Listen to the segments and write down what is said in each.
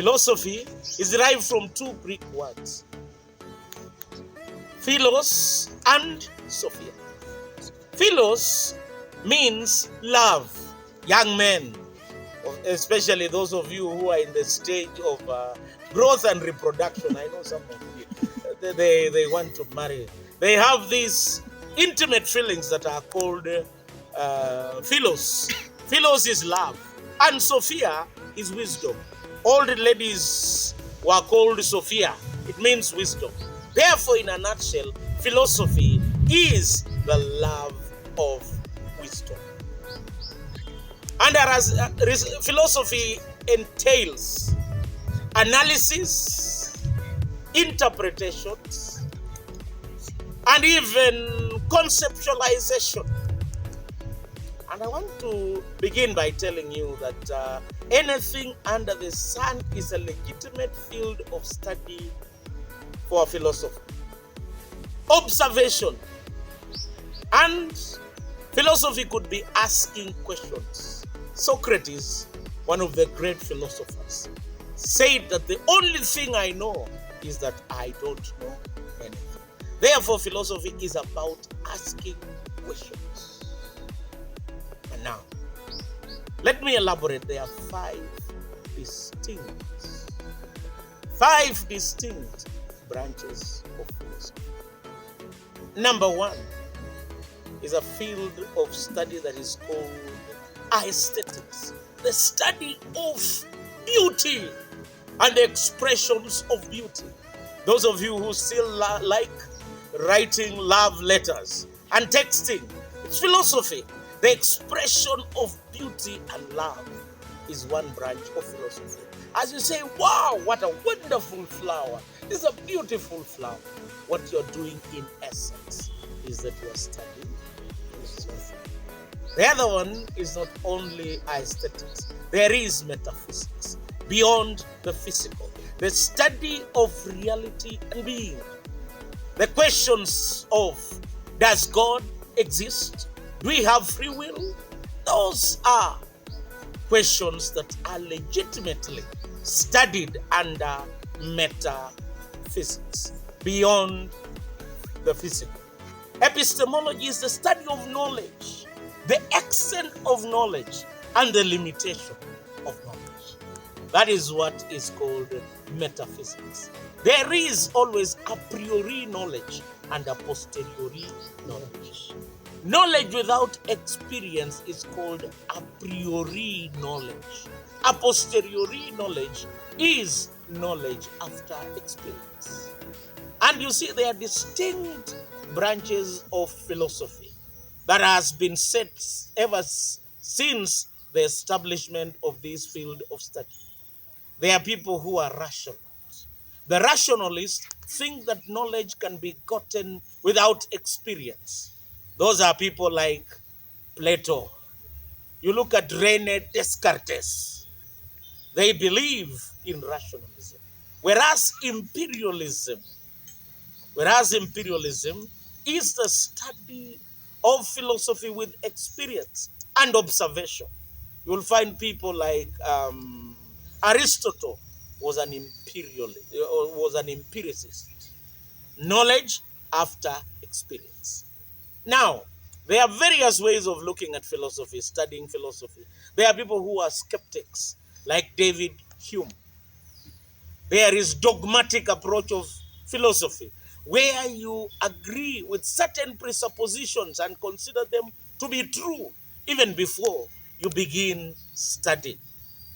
Philosophy is derived from two Greek words, philos and sophia. Philos means love. Young men, especially those of you who are in the stage of growth and reproduction, I know some of you, they want to marry. They have these intimate feelings that are called philos. Philos is love, and sophia is wisdom. All the ladies were called Sophia. It means wisdom. Therefore, in a nutshell, philosophy is the love of wisdom. And as philosophy entails analysis, interpretations, and even conceptualization. And I want to begin by telling you that anything under the sun is a legitimate field of study for philosophy. Observation. And philosophy could be asking questions. Socrates, one of the great philosophers, said that the only thing I know is that I don't know anything. Therefore, philosophy is about asking questions. And now, let me elaborate. There are five distinct branches of philosophy. Number one is a field of study that is called aesthetics, the study of beauty and the expressions of beauty. Those of you who still like writing love letters and texting, it's philosophy. The expression of beauty and love is one branch of philosophy. As you say, wow, what a wonderful flower. This is a beautiful flower. What you're doing in essence is that you're studying philosophy. The other one is not only aesthetics. There is metaphysics, beyond the physical. The study of reality and being. The questions of, does God exist? Do we have free will? Those are questions that are legitimately studied under metaphysics, beyond the physical. Epistemology is the study of knowledge, the extent of knowledge, and the limitation of knowledge. That is what is called metaphysics. There is always a priori knowledge and a posteriori knowledge. Knowledge without experience is called a priori knowledge. A posteriori knowledge is knowledge after experience. And you see, there are distinct branches of philosophy that has been set ever since the establishment of this field of study. There are people who are rationalists. The rationalists think that knowledge can be gotten without experience. Those are people like Plato. You look at René Descartes. They believe in rationalism. Whereas imperialism is the study of philosophy with experience and observation. You will find people like Aristotle was an empiricist. Knowledge after experience. Now, there are various ways of looking at philosophy, studying philosophy. There are people who are skeptics, like David Hume. There is dogmatic approach of philosophy, where you agree with certain presuppositions and consider them to be true even before you begin studying.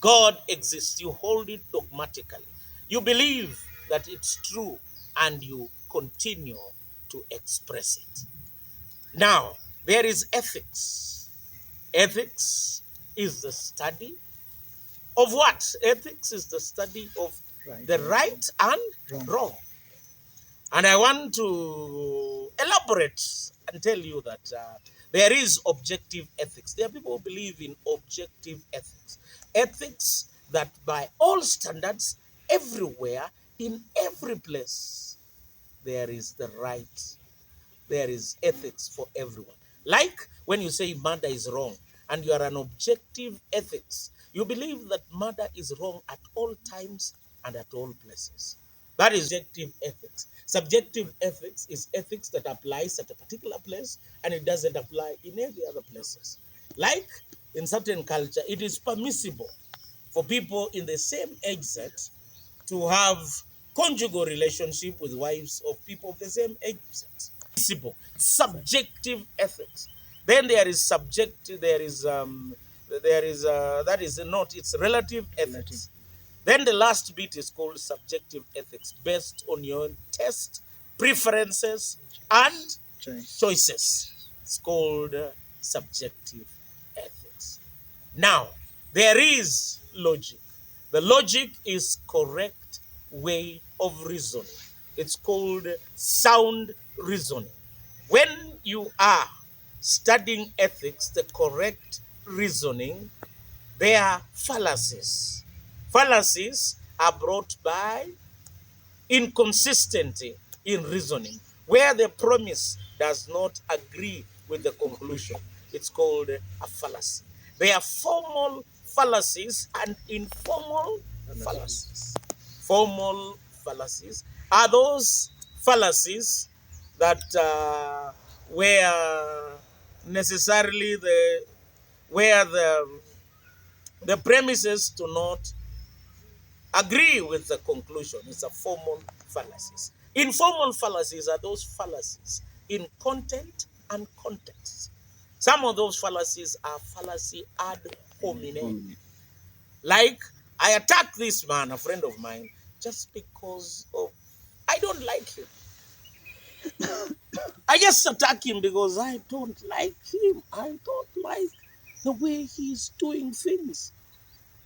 God exists. You hold it dogmatically. You believe that it's true and you continue to express it. Now, there is ethics. Ethics is the study of what? Ethics is the study of the right and wrong. And I want to elaborate and tell you that there is objective ethics. There are people who believe in objective ethics. Ethics that by all standards, everywhere, in every place, there is the right. There is ethics for everyone. Like when you say murder is wrong and you are an objective ethics, You believe that murder is wrong at all times and at all places. That is subjective ethics. Subjective ethics is ethics that applies at a particular place and it doesn't apply in any other places. Like in certain culture, it is permissible for people in the same age set to have conjugal relationship with wives of people of the same age set. Permissible, subjective ethics. Then there is subjective, there is that is not, it's relative ethics. Then the last bit is called subjective ethics, based on your own taste, preferences, and choices. It's called subjective ethics. Now, there is logic. The logic is correct way of reasoning. It's called sound reasoning. When you are studying ethics, the correct reasoning, there are fallacies. Fallacies are brought by inconsistency in reasoning, where the premise does not agree with the conclusion. It's called a fallacy. There are formal fallacies and informal fallacies. Formal fallacies are those fallacies that where necessarily where the premises do not agree with the conclusion. It's a formal fallacies. Informal fallacies are those fallacies in content and context. Some of those fallacies are fallacy ad hominem. Like, I attack this man, a friend of mine, just because of I don't like him. I just attack him because I don't like him. I don't like the way he's doing things.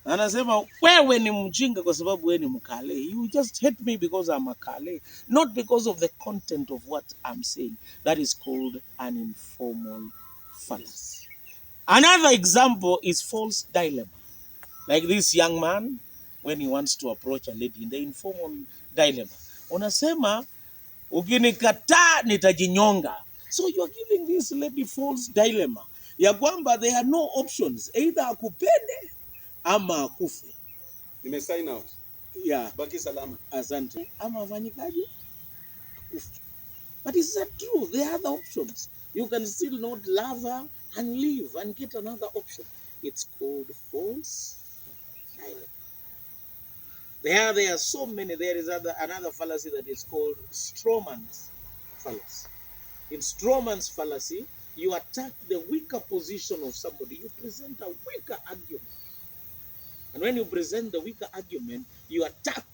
Anasema wewe ni mjinga kwa sababu wewe ni mkale. You just hate me because I'm a Kale, not because of the content of what I'm saying. That is called an informal fallacy. Another example is false dilemma. Like this young man, when he wants to approach a lady in the informal dilemma. Unasema ukinikataa nitajinyonga. So you are giving this lady false dilemma. Ya kwamba there are no options. Either akupende ama akufe. Nime sign out. Yeah. Baki salama. Asante. Ama afanyikaje? Akufe. But is that true? There are other options. You can still not love her and leave and get another option. It's called false dilemma. There are so many. There is another fallacy that is called strawman's fallacy. In strawman's fallacy, you attack the weaker position of somebody. You present a weaker argument. And when you present the weaker argument, you attack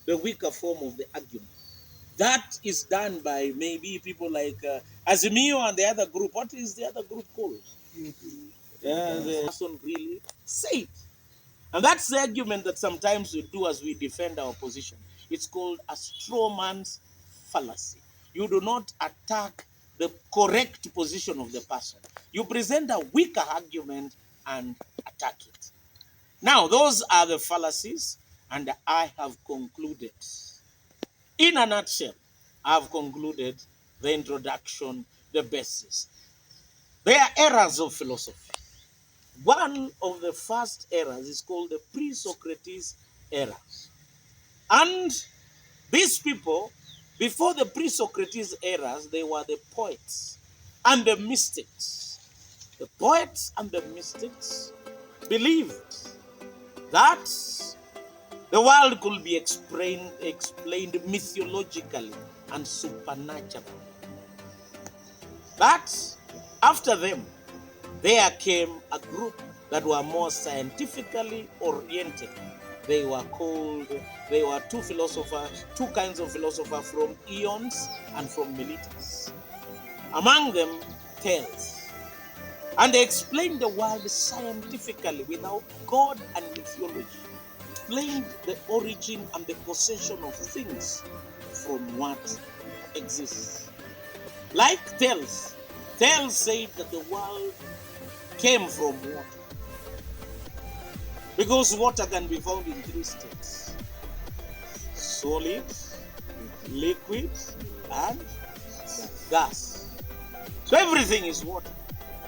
the weaker form of the argument. That is done by maybe people like Azimio and the other group. What is the other group called? Yeah, the person really said. And that's the argument that sometimes we do as we defend our position. It's called a straw man's fallacy. You do not attack the correct position of the person. You present a weaker argument and attack it. Now, those are the fallacies, and I have concluded. In a nutshell, I have concluded the introduction, the basis. There are errors of philosophy. One of the first errors is called the pre-Socrates errors. And these people, before the pre-Socrates errors, they were the poets and the mystics. The poets and the mystics believed that the world could be explained mythologically and supernaturally. But after them, there came a group that were more scientifically oriented. They were two kinds of philosophers from Eons and from Meletus. Among them, Thales. And they explained the world scientifically without God and mythology. Explained the origin and the possession of things from what exists. Like Thales. Thales said that the world came from water. Because water can be found in three states: solid, liquid, and gas. So everything is water.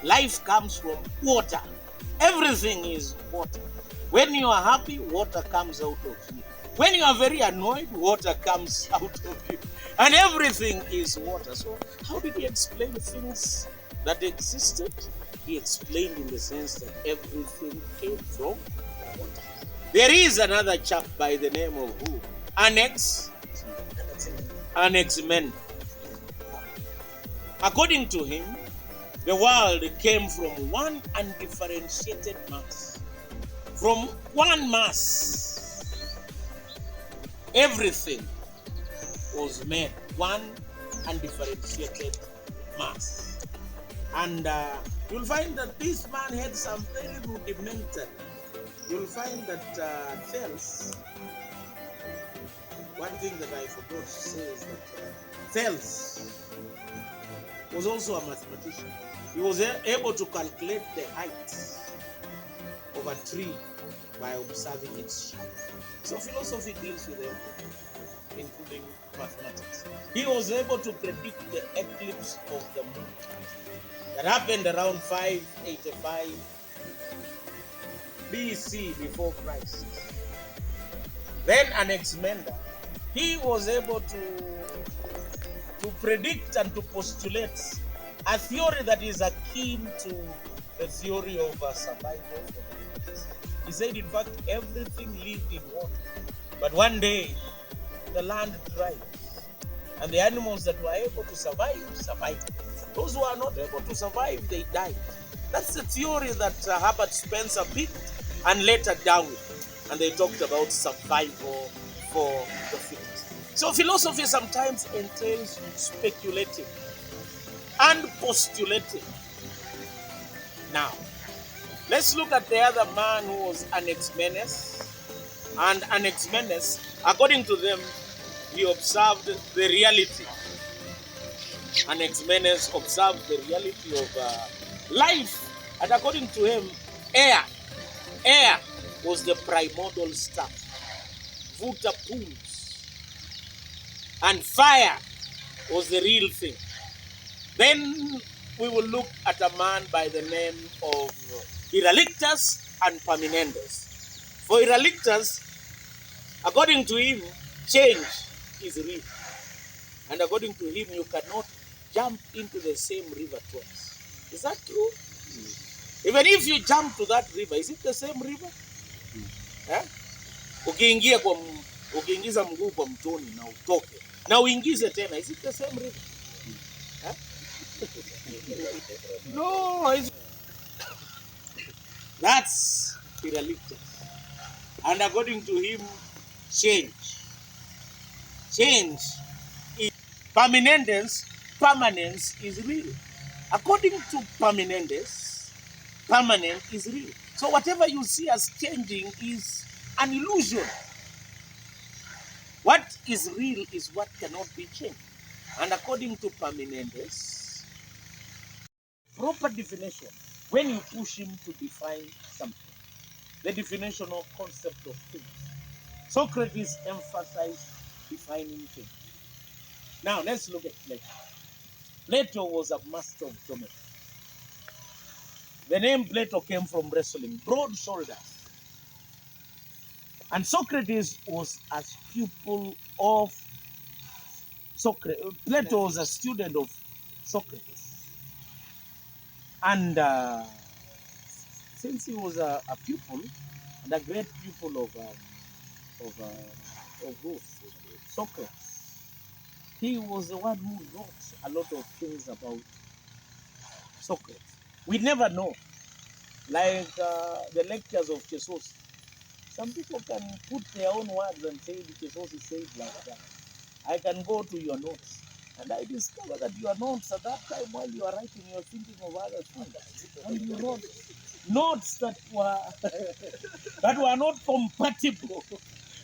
Life comes from water. Everything is water. When you are happy, water comes out of you. When you are very annoyed, water comes out of you. And everything is water. So how did he explain things that existed? He explained in the sense that everything came from water. There is another chap by the name of who? Anaximenes. According to him, the world came from one undifferentiated mass. From one mass, everything was made one undifferentiated mass. And you'll find that this man had some very rudimentary. You'll find that Thales, one thing that I forgot to say is that Thales was also a mathematician. He was able to calculate the height of a tree by observing its shape. So philosophy deals with everything, including mathematics. He was able to predict the eclipse of the moon that happened around 585 BC before Christ. Then Anaximander, he was able to predict and to postulate a theory that is akin to the theory of survival. He said, in fact, everything lived in water. But one day, the land dried. And the animals that were able to survive, survived. Those who are not able to survive, they died. That's the theory that Herbert Spencer picked and later Darwin. And they talked about survival for the fittest. So philosophy sometimes entails speculating and postulating. Now, let's look at the other man who was Anaximenes. And Anaximenes, according to them, he observed the reality. Anaximenes observed the reality of life. And according to him, air was the primordial stuff. Water pools. And fire was the real thing. Then we will look at a man by the name of Heraclitus and Parmenides. For Heraclitus, according to him, change is real. And according to him, you cannot jump into the same river twice. Is that true? Even if you jump to that river, is it the same river? Ukiingiza mguu kwa mtoni na utoke na uingize tena, is it the same river? No, that's Heraclitus. And according to him, change is permanence is real. According to Parmenides, permanent is real. So whatever you see as changing is an illusion. What is real is what cannot be changed. And according to Parmenides, proper definition, when you push him to define something, the definition or concept of things, Socrates emphasized defining things. Now let's look at Plato. Plato was a master of geometry. The name Plato came from wrestling, broad shoulders. And Socrates was a pupil of Socrates. Plato was a student of Socrates. And since he was a pupil, and a great pupil of Socrates, he was the one who wrote a lot of things about Socrates. We never know. Like the lectures of Jesus. Some people can put their own words and say Jesus said like that. I can go to your notes. And I discover that your notes at that time while you are writing, you are thinking of other things. And you wrote notes that were not compatible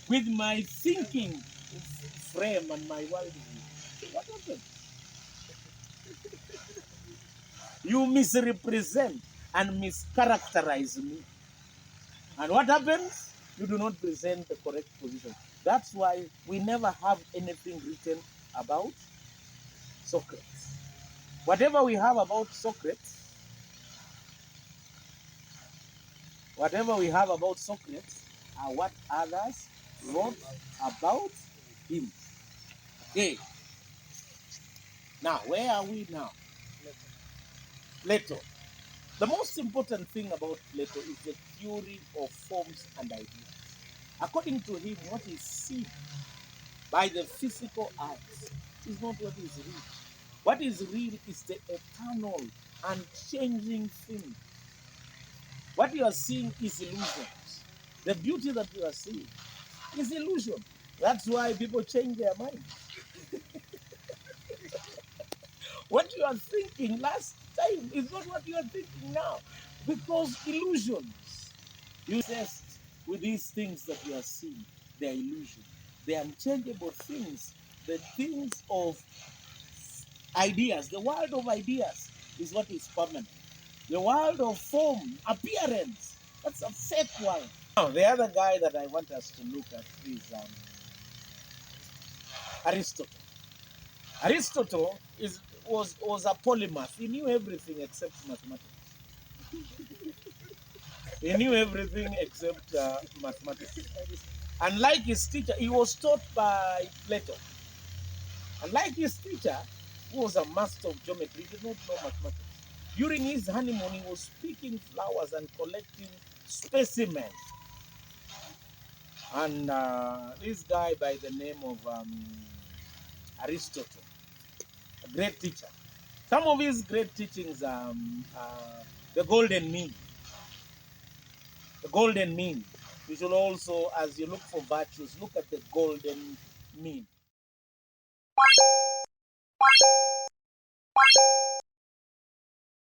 with my thinking frame and my worldview. What happened? You misrepresent and mischaracterize me. And what happens? You do not present the correct position. That's why we never have anything written about Socrates. Whatever we have about Socrates Whatever we have about Socrates are what others wrote about him. Okay. Now, where are we now? Plato. The most important thing about Plato is the theory of forms and ideas. According to him, what is seen by the physical eyes is not what is real. What is real is the eternal, unchanging thing. What you are seeing is illusions. The beauty that you are seeing is illusion. That's why people change their mind. What you are thinking last time is not what you are thinking now. Because illusions. You obsessed with these things that you are seeing. They are illusion. They are unchangeable things. The things of ideas. The world of ideas is what is permanent. The world of form, appearance, that's a fake world. Now, the other guy that I want us to look at is Aristotle. Aristotle was a polymath. He knew everything except mathematics. He knew everything except mathematics. Unlike his teacher, he was taught by Plato. Unlike his teacher, who was a master of geometry, he did not know mathematics. During his honeymoon, he was picking flowers and collecting specimens. And this guy by the name of Aristotle, a great teacher. Some of his great teachings are the golden mean. The golden mean. You should also, as you look for virtues, look at the golden mean.